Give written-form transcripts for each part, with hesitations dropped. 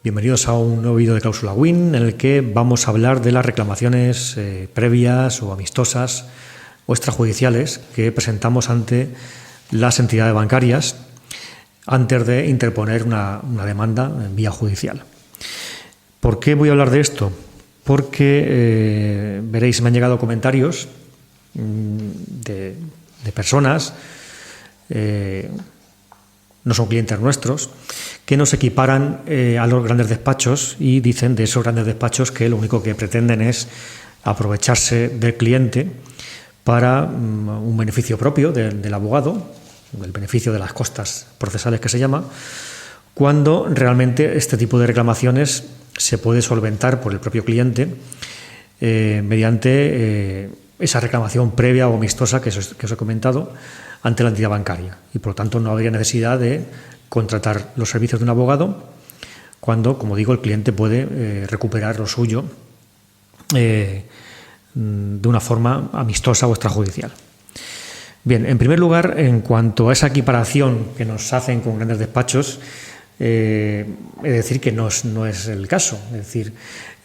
Bienvenidos a un nuevo vídeo de Cláusula Win en el que vamos a hablar de las reclamaciones previas o amistosas o extrajudiciales que presentamos ante las entidades bancarias antes de interponer una demanda en vía judicial. ¿Por qué voy a hablar de esto? Porque veréis, me han llegado comentarios de personas, no son clientes nuestros, que nos equiparan a los grandes despachos y dicen de esos grandes despachos que lo único que pretenden es aprovecharse del cliente para un beneficio propio del abogado, el beneficio de las costas procesales que se llama, cuando realmente este tipo de reclamaciones se puede solventar por el propio cliente mediante esa reclamación previa o amistosa que os he comentado ante la entidad bancaria, y por lo tanto no habría necesidad de contratar los servicios de un abogado cuando, como digo, el cliente puede recuperar lo suyo de una forma amistosa o extrajudicial. Bien, en primer lugar, en cuanto a esa equiparación que nos hacen con grandes despachos, he de decir que no es el caso. Es decir,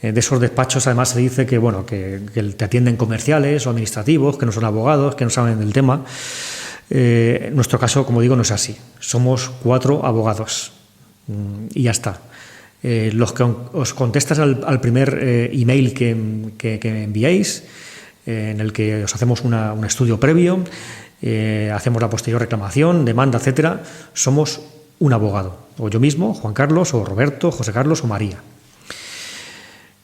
de esos despachos además se dice que, bueno, que te atienden comerciales o administrativos, que no son abogados, que no saben del tema. En nuestro caso, como digo, no es así. Somos 4 abogados y ya está. Los que os contestas al primer email que enviéis, en el que os hacemos un estudio previo, hacemos la posterior reclamación, demanda, etcétera, somos un abogado, o yo mismo, Juan Carlos, o Roberto, José Carlos o María.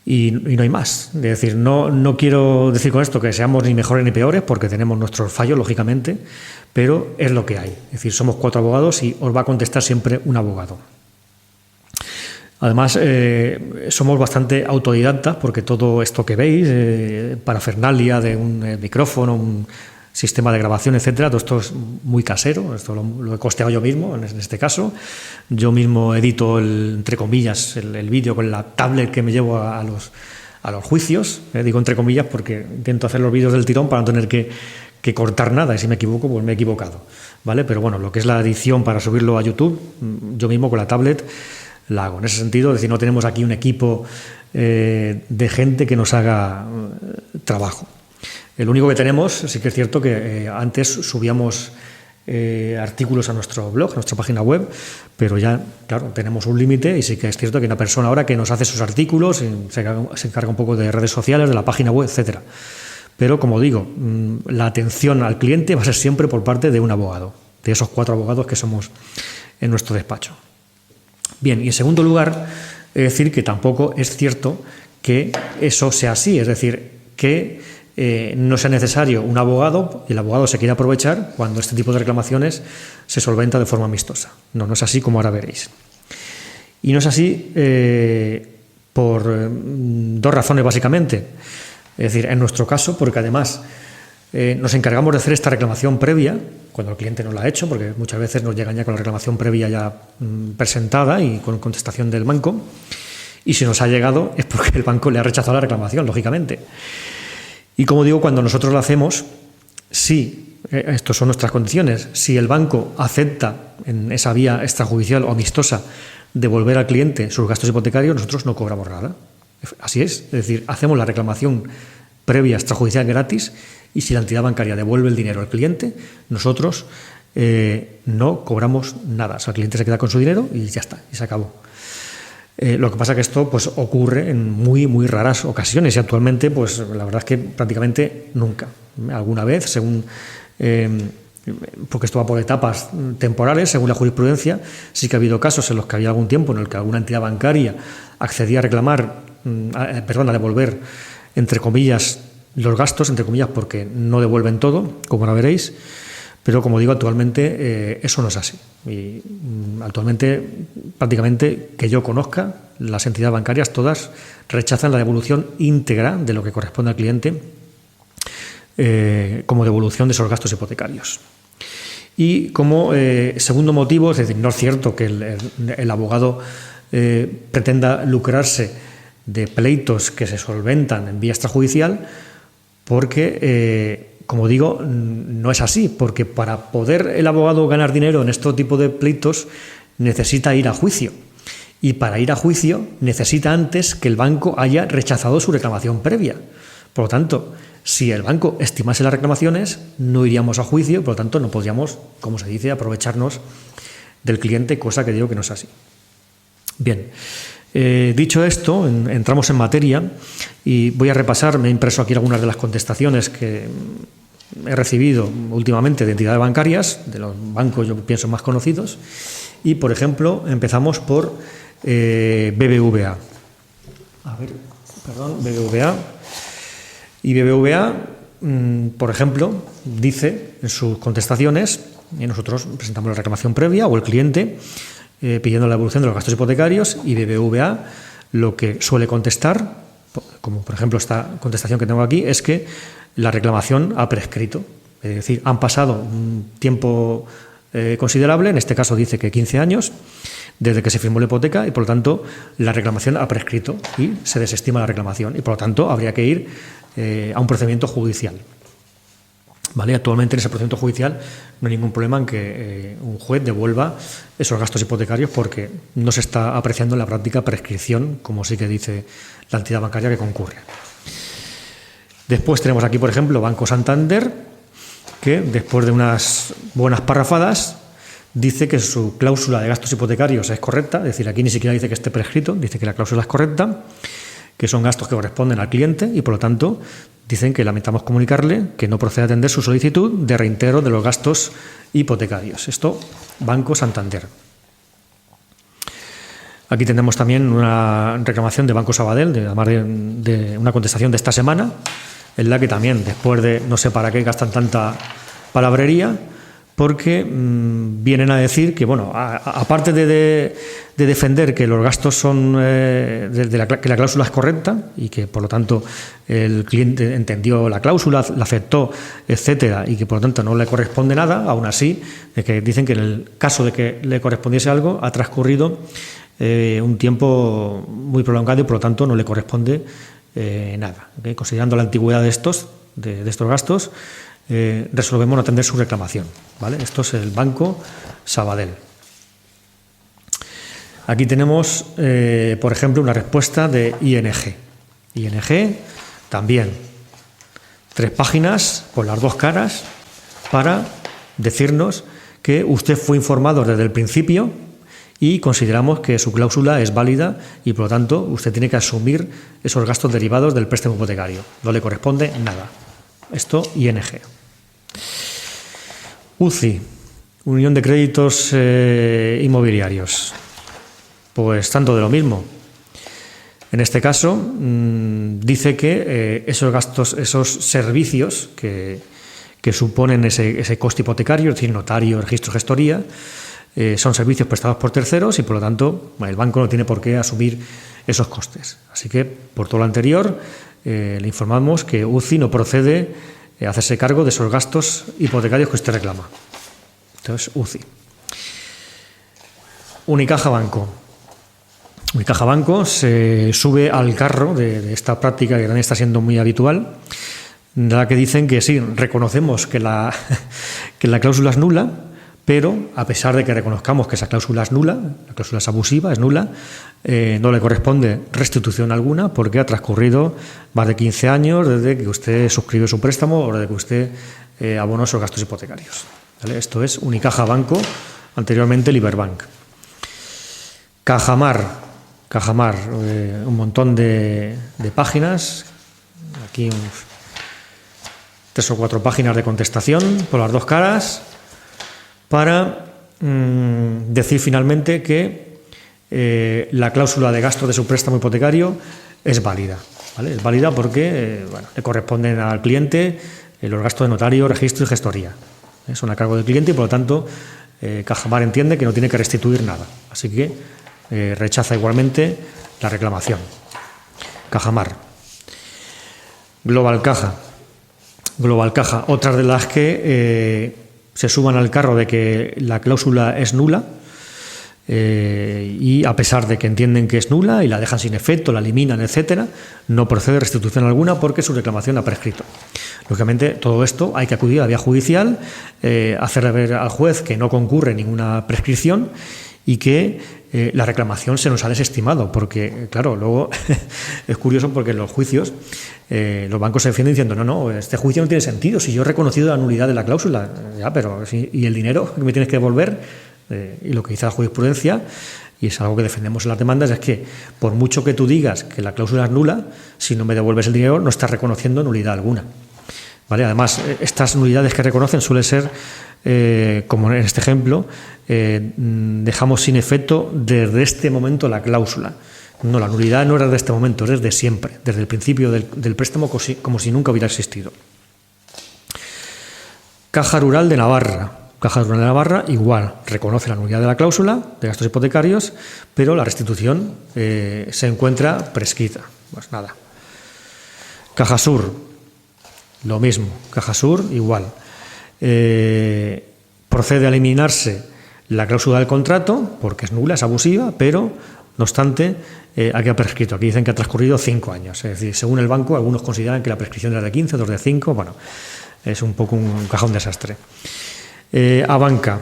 Y no hay más. Es decir, no quiero decir con esto que seamos ni mejores ni peores, porque tenemos nuestros fallos, lógicamente, pero es lo que hay. Es decir, somos 4 abogados y os va a contestar siempre un abogado. Además, somos bastante autodidactas, porque todo esto que veis, parafernalia de un micrófono, un sistema de grabación, etcétera, todo esto es muy casero. Esto lo he costeado yo mismo, en este caso. Yo mismo edito, entre comillas, el vídeo con la tablet que me llevo a los juicios. Digo entre comillas porque intento hacer los vídeos del tirón para no tener que cortar nada, y si me equivoco, pues me he equivocado, ¿vale? Pero bueno, lo que es la edición para subirlo a YouTube, yo mismo con la tablet la hago. En ese sentido, es decir, no tenemos aquí un equipo de gente que nos haga trabajo. El único que tenemos, sí que es cierto que antes subíamos artículos a nuestro blog, a nuestra página web, pero ya, claro, tenemos un límite, y sí que es cierto que hay una persona ahora que nos hace sus artículos, se encarga un poco de redes sociales, de la página web, etcétera. Pero, como digo, la atención al cliente va a ser siempre por parte de un abogado, de esos 4 abogados que somos en nuestro despacho. Bien, y en segundo lugar, he de decir que tampoco es cierto que eso sea así, es decir, que no sea necesario un abogado y el abogado se quiere aprovechar cuando este tipo de reclamaciones se solventa de forma amistosa. No es así, como ahora veréis. Y no es así por 2 razones, básicamente. Es decir, en nuestro caso, porque además nos encargamos de hacer esta reclamación previa cuando el cliente no la ha hecho, porque muchas veces nos llegan ya con la reclamación previa ya presentada y con contestación del banco, y si nos ha llegado es porque el banco le ha rechazado la reclamación, lógicamente. Y como digo, cuando nosotros lo hacemos, sí, estas son nuestras condiciones. Si el banco acepta en esa vía extrajudicial o amistosa devolver al cliente sus gastos hipotecarios, nosotros no cobramos nada. Así es decir, hacemos la reclamación previa extrajudicial gratis, y si la entidad bancaria devuelve el dinero al cliente, nosotros no cobramos nada. O sea, el cliente se queda con su dinero y ya está, y se acabó. Lo que pasa es que esto pues ocurre en muy raras ocasiones, y actualmente pues la verdad es que prácticamente nunca. Alguna vez, según porque esto va por etapas temporales, según la jurisprudencia, sí que ha habido casos en los que había algún tiempo en el que alguna entidad bancaria accedía a reclamar, a devolver, entre comillas, los gastos, entre comillas, porque no devuelven todo, como ahora veréis. Pero, como digo, actualmente eso no es así. Y actualmente, prácticamente, que yo conozca, las entidades bancarias todas rechazan la devolución íntegra de lo que corresponde al cliente como devolución de esos gastos hipotecarios. Y como segundo motivo, es decir, no es cierto que el abogado pretenda lucrarse de pleitos que se solventan en vía extrajudicial, porque como digo, no es así, porque para poder el abogado ganar dinero en este tipo de pleitos necesita ir a juicio. y para ir a juicio necesita antes que el banco haya rechazado su reclamación previa. Por lo tanto, si el banco estimase las reclamaciones, no iríamos a juicio, por lo tanto no podríamos, como se dice, aprovecharnos del cliente, cosa que digo que no es así. Bien, dicho esto, entramos en materia y voy a repasar, me he impreso aquí algunas de las contestaciones que he recibido últimamente de entidades bancarias, de los bancos yo pienso más conocidos, y por ejemplo empezamos por BBVA. A ver, perdón, BBVA. Y BBVA, por ejemplo, dice en sus contestaciones, y nosotros presentamos la reclamación previa o el cliente pidiendo la evolución de los gastos hipotecarios, y BBVA lo que suele contestar, como por ejemplo esta contestación que tengo aquí, es que la reclamación ha prescrito. Es decir, han pasado un tiempo considerable, en este caso dice que 15 años, desde que se firmó la hipoteca, y por lo tanto la reclamación ha prescrito y se desestima la reclamación, y por lo tanto habría que ir a un procedimiento judicial. ¿Vale? Actualmente en ese procedimiento judicial no hay ningún problema en que un juez devuelva esos gastos hipotecarios porque no se está apreciando en la práctica prescripción, como sí que dice la entidad bancaria que concurre. Después tenemos aquí, por ejemplo, Banco Santander, que después de unas buenas parrafadas dice que su cláusula de gastos hipotecarios es correcta, es decir, aquí ni siquiera dice que esté prescrito, dice que la cláusula es correcta, que son gastos que corresponden al cliente y, por lo tanto, dicen que lamentamos comunicarle que no procede a atender su solicitud de reintegro de los gastos hipotecarios. Esto, Banco Santander. Aquí tenemos también una reclamación de Banco Sabadell, de una contestación de esta semana, en la que también, después de no sé para qué gastan tanta palabrería, porque vienen a decir que, bueno, aparte de defender que los gastos son, que la cláusula es correcta y que, por lo tanto, el cliente entendió la cláusula, la aceptó, etcétera, y que, por lo tanto, no le corresponde nada, aún así, de que dicen que en el caso de que le correspondiese algo, ha transcurrido un tiempo muy prolongado y, por lo tanto, no le corresponde nada. ¿Okay? Considerando la antigüedad de estos gastos, resolvemos no atender su reclamación. ¿Vale? Esto es el Banco Sabadell. Aquí tenemos, por ejemplo, una respuesta de ING. ING también 3 páginas con las 2 caras para decirnos que usted fue informado desde el principio y consideramos que su cláusula es válida y, por lo tanto, usted tiene que asumir esos gastos derivados del préstamo hipotecario. No le corresponde nada. Esto, ING. UCI, Unión de Créditos Inmobiliarios. Pues tanto de lo mismo. En este caso, dice que esos gastos, esos servicios que suponen ese coste hipotecario, es decir, notario, registro, gestoría, son servicios prestados por terceros y, por lo tanto, el banco no tiene por qué asumir esos costes. Así que, por todo lo anterior, le informamos que UCI no procede a hacerse cargo de esos gastos hipotecarios que usted reclama. Entonces, UCI. Unicaja Banco. Unicaja Banco se sube al carro de esta práctica que también está siendo muy habitual, de la que dicen que sí, reconocemos que la cláusula es nula, pero a pesar de que reconozcamos que esa cláusula es nula, la cláusula es abusiva, es nula, no le corresponde restitución alguna porque ha transcurrido más de 15 años desde que usted suscribió su préstamo o desde que usted abonó esos gastos hipotecarios. ¿Vale? Esto es Unicaja Banco, anteriormente Liberbank. Cajamar, un montón de páginas, aquí 3 o 4 páginas de contestación por las 2 caras, para decir finalmente que la cláusula de gasto de su préstamo hipotecario es válida. ¿Vale? Es válida porque le corresponden al cliente los gastos de notario, registro y gestoría. Son a cargo del cliente y, por lo tanto, Cajamar entiende que no tiene que restituir nada. Así que rechaza igualmente la reclamación. Cajamar. Global Caja, otras de las que se suban al carro de que la cláusula es nula y a pesar de que entienden que es nula y la dejan sin efecto, la eliminan, etcétera, no procede restitución alguna porque su reclamación ha prescrito. Lógicamente, todo esto hay que acudir a vía judicial, hacerle ver al juez que no concurre ninguna prescripción y que la reclamación se nos ha desestimado, porque, claro, luego es curioso porque en los juicios los bancos se defienden diciendo, no, este juicio no tiene sentido, si yo he reconocido la nulidad de la cláusula, ya, pero ¿y el dinero que me tienes que devolver? Y lo que dice la jurisprudencia, y es algo que defendemos en las demandas, es que por mucho que tú digas que la cláusula es nula, si no me devuelves el dinero no estás reconociendo nulidad alguna. ¿Vale? Además, estas nulidades que reconocen suelen ser, como en este ejemplo, dejamos sin efecto desde este momento la cláusula. No, la nulidad no era de este momento, es desde siempre, desde el principio del préstamo, como si nunca hubiera existido. Caja Rural de Navarra. Caja Rural de Navarra igual reconoce la nulidad de la cláusula de gastos hipotecarios, pero la restitución se encuentra prescrita. Pues nada. Caja Sur, lo mismo. Caja Sur igual. Procede a eliminarse la cláusula del contrato porque es nula, es abusiva, pero no obstante aquí ha prescrito. Aquí dicen que ha transcurrido 5 años. Es decir, según el banco, algunos consideran que la prescripción era de 15, otros de 5. Bueno, es un poco un cajón desastre. Abanca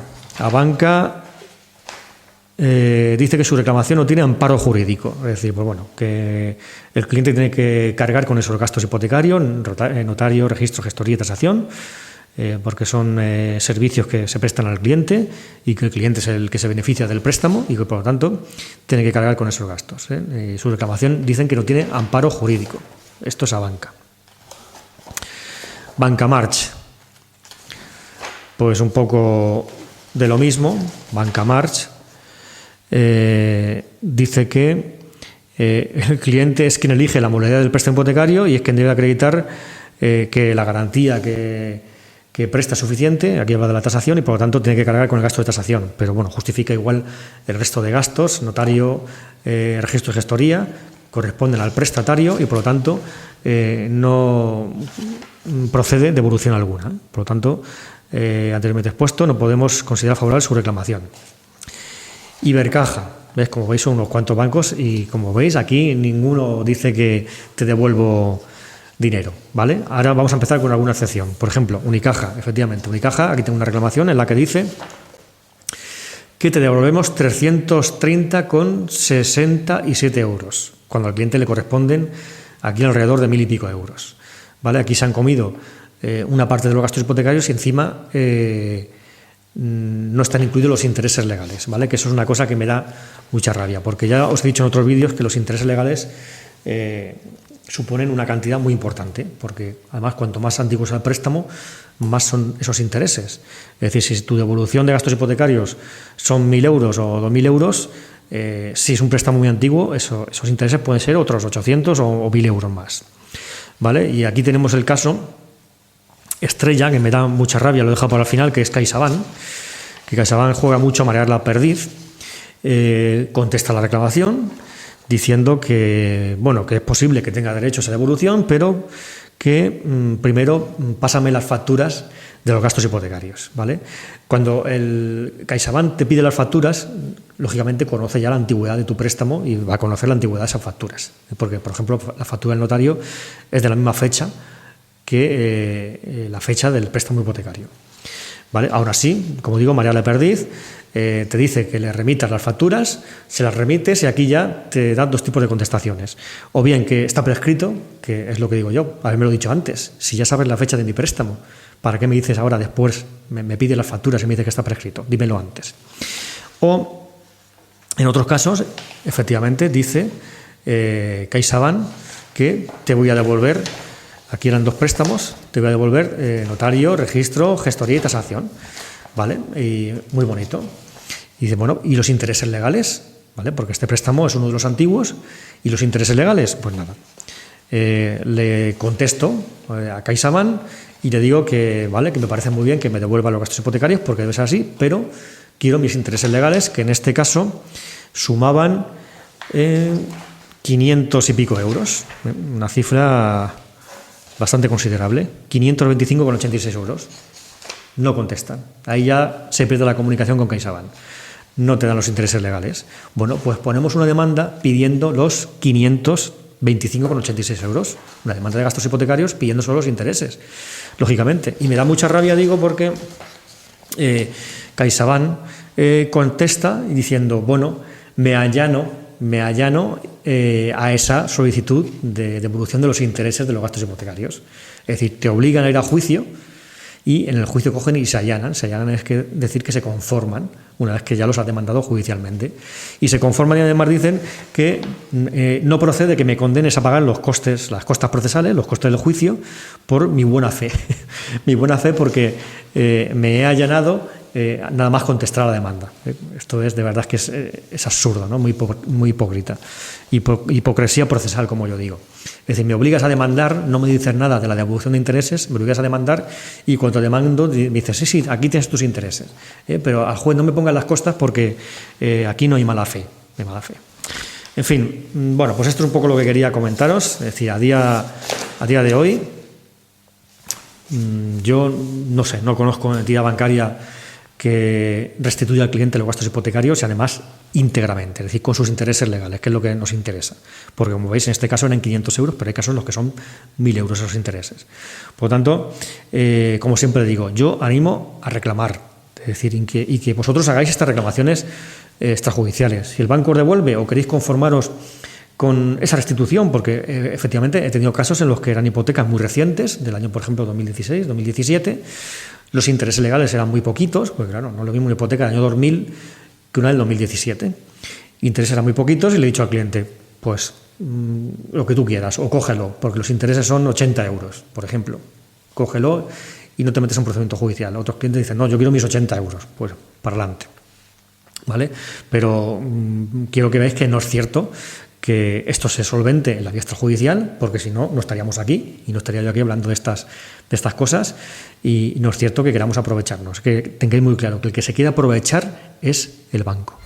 dice que su reclamación no tiene amparo jurídico, es decir, pues bueno, que el cliente tiene que cargar con esos gastos hipotecarios, notario, registro, gestoría y tasación, porque son servicios que se prestan al cliente y que el cliente es el que se beneficia del préstamo y que por lo tanto tiene que cargar con esos gastos. Su reclamación dicen que no tiene amparo jurídico. Esto es Abanca. Banca March. Pues un poco de lo mismo. Banca March dice que el cliente es quien elige la modalidad del préstamo hipotecario y es quien debe acreditar que la garantía que presta es suficiente. Aquí habla de la tasación y por lo tanto tiene que cargar con el gasto de tasación, pero bueno, justifica igual el resto de gastos, notario, registro y gestoría, corresponden al prestatario y por lo tanto no procede devolución alguna. Por lo tanto, anteriormente expuesto, no podemos considerar favorable su reclamación. Ibercaja, ¿ves? Como veis son unos cuantos bancos y como veis aquí ninguno dice que te devuelvo dinero, ¿vale? Ahora vamos a empezar con alguna excepción. Por ejemplo, Unicaja, efectivamente, Unicaja, aquí tengo una reclamación en la que dice que te devolvemos 330,67 euros, cuando al cliente le corresponden aquí alrededor de 1.000 y pico euros, ¿vale? Aquí se han comido una parte de los gastos hipotecarios y encima no están incluidos los intereses legales, ¿vale? Que eso es una cosa que me da mucha rabia, porque ya os he dicho en otros vídeos que los intereses legales suponen una cantidad muy importante, porque además cuanto más antiguo sea el préstamo, más son esos intereses. Es decir, si tu devolución de gastos hipotecarios son 1.000 euros o 2.000 euros, si es un préstamo muy antiguo, esos intereses pueden ser otros 800 o 1.000 euros más, ¿vale? Y aquí tenemos el caso estrella, que me da mucha rabia, lo deja para el final, que es CaixaBank, que CaixaBank juega mucho a marear la perdiz, contesta la reclamación diciendo que, bueno, que es posible que tenga derecho a esa devolución, pero que primero pásame las facturas de los gastos hipotecarios, ¿vale? Cuando el CaixaBank te pide las facturas, lógicamente conoce ya la antigüedad de tu préstamo y va a conocer la antigüedad de esas facturas, porque, por ejemplo, la factura del notario es de la misma fecha que la fecha del préstamo hipotecario, ¿vale? Aún así, como digo, marea la perdiz, te dice que le remitas las facturas, se las remites y aquí ya te dan dos tipos de contestaciones. O bien que está prescrito, que es lo que digo yo, haberme lo dicho antes, si ya sabes la fecha de mi préstamo, ¿para qué me dices ahora después, me pides las facturas y me dices que está prescrito? Dímelo antes. O, en otros casos, efectivamente, dice CaixaBank que te voy a devolver. Aquí eran dos préstamos, te voy a devolver notario, registro, gestoría y tasación, ¿vale? Y muy bonito. Y dice, bueno, ¿y los intereses legales? ¿Vale? Porque este préstamo es uno de los antiguos. ¿Y los intereses legales? Pues nada. Le contesto a CaixaBank y le digo que, ¿vale? Que me parece muy bien que me devuelva los gastos hipotecarios porque debe ser así, pero quiero mis intereses legales, que en este caso sumaban 500 y pico euros. Una cifra bastante considerable, 525,86 euros. No contestan. Ahí ya se pierde la comunicación con CaixaBank. No te dan los intereses legales. Bueno, pues ponemos una demanda pidiendo los 525,86 euros. Una demanda de gastos hipotecarios pidiendo solo los intereses, lógicamente. Y me da mucha rabia, digo, porque CaixaBank contesta diciendo, bueno, me allano a esa solicitud de devolución de los intereses de los gastos hipotecarios. Es decir, te obligan a ir a juicio y en el juicio cogen y se allanan. Se allanan es decir que se conforman una vez que ya los has demandado judicialmente. Y se conforman y además dicen que no procede que me condenes a pagar las costas procesales, los costes del juicio, por mi buena fe. Mi buena fe porque me he allanado nada más contestar a la demanda. Esto es, de verdad, que es absurdo, ¿no? Muy hipócrita. Hipocresía procesal, como yo digo. Es decir, me obligas a demandar, no me dices nada de la devolución de intereses, me obligas a demandar y cuando demando me dices, sí, aquí tienes tus intereses, pero al juez no me pongas las costas porque aquí no hay mala fe. En fin, bueno, pues esto es un poco lo que quería comentaros. Es decir, a día de hoy, yo no sé, no conozco una entidad bancaria que restituya al cliente los gastos hipotecarios y además íntegramente, es decir, con sus intereses legales, que es lo que nos interesa. Porque como veis, en este caso eran 500 euros, pero hay casos en los que son 1.000 euros esos intereses. Por lo tanto, como siempre digo, yo animo a reclamar, es decir, y que vosotros hagáis estas reclamaciones extrajudiciales. Si el banco os devuelve o queréis conformaros con esa restitución, porque efectivamente he tenido casos en los que eran hipotecas muy recientes, del año, por ejemplo, 2016, 2017, los intereses legales eran muy poquitos, pues claro, no es lo mismo una hipoteca del año 2000 que una del 2017. Intereses eran muy poquitos y le he dicho al cliente, pues lo que tú quieras, o cógelo, porque los intereses son 80 euros, por ejemplo. Cógelo y no te metes en un procedimiento judicial. Otros clientes dicen, no, yo quiero mis 80 euros, pues para adelante. ¿Vale? Pero quiero que veáis que no es cierto que esto se solvente en la vía extrajudicial, porque si no, no estaríamos aquí y no estaría yo aquí hablando de estas cosas, y no es cierto que queramos aprovecharnos. Que tengáis muy claro que el que se quiere aprovechar es el banco.